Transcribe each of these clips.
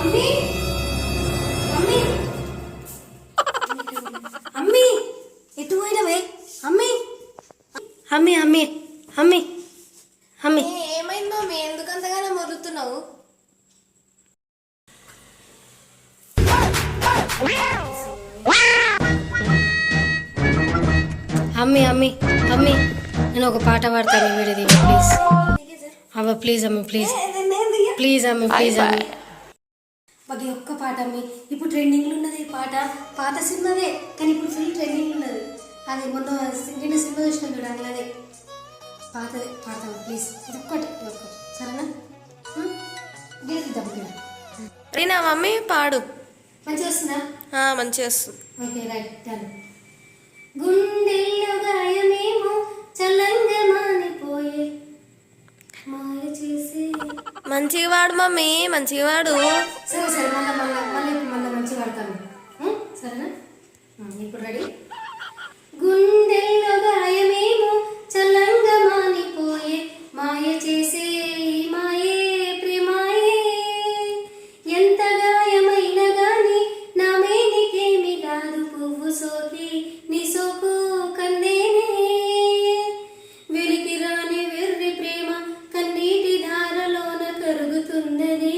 Mummy mummy అమ్మీ ఎటు పోయినవే అమ్మీ అమ్మీ అమ్మీ అమ్మీ అమ్మీ ఏమైంది మమ్మీ? ఎందుకంతగానో మొరుతున్నావు? అమ్మీ అమ్మీ అమ్మీ నేను ఒక పాట పాడతాను వీడిది ప్లీజ్ అవ్వ ప్లీజ్ అమ్మీ ప్లీజ్ ప్లీజ్ అమ్మీ ప్లీజ్ అమ్మీ బాగా ఒక్క పాట అమ్మీ. ఇప్పుడు ట్రెండింగ్లో ఉన్నది ఈ పాట, పాత సినిమాదే కానీ ఇప్పుడు ఫుల్ ట్రెండింగ్ ఉన్నది. అది మొన్న నిన్న సినిమా చూసిన చూడాలి, అదే పాతదే పాడతాము ప్లీజ్. ఇది ఒక్కటి సరేనా? గెలుద్దాం ఇక్కడ. నా మమ్మీ పాడు. మంచిగా వస్తుందా? మంచిగా వస్తుంది. Okay right done. గుండెల్లో గాయమేమో చల్లంగా మానిపోయే మాయ చేసే. మంచిగా వాడు మమ్మీ, మంచిగా వాడు. సరే సరే మళ్ళీ మళ్ళీ మళ్ళీ మళ్ళీ మంచిగా వాడతాను సరేనా? ఇప్పుడు రెడీ. గుండెల్లో గాయమేమో చల్లంగా మానిపోయే మాయ చేసే మాయే ప్రేమాయే. ఎంత గాయమైన గాని నా మేనికేమి కాదు పువ్వు సోకి నీ సోకు కందేనే. వెలికి రాని వెర్రి ప్రేమ కన్నీటి ధారలోన కరుగుతున్నది.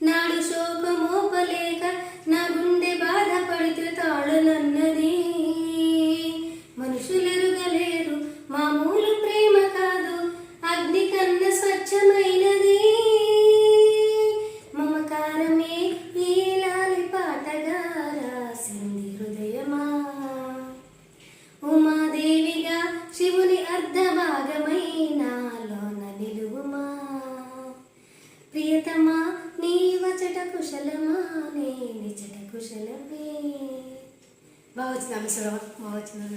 నాడు శోకమోపలేక నా గుండె బాధపడితే తాళనన్నది. మనుషులెరుగలేరు మామూలు ప్రేమ కాదు, అగ్ని కన్న స్వచ్ఛమైనది. మమకారమే ఈ లాలి పాటగా రాసింది హృదయమా. ఉమాదేవిగా శివుని అర్ధ భాగమై నాలోన నిలువుమా. ప్రియతమా నీ వచట కుశలమా నే నిచట కుశలమే. బాగా వచ్చింది అమ్మ, బాగా వచ్చింది.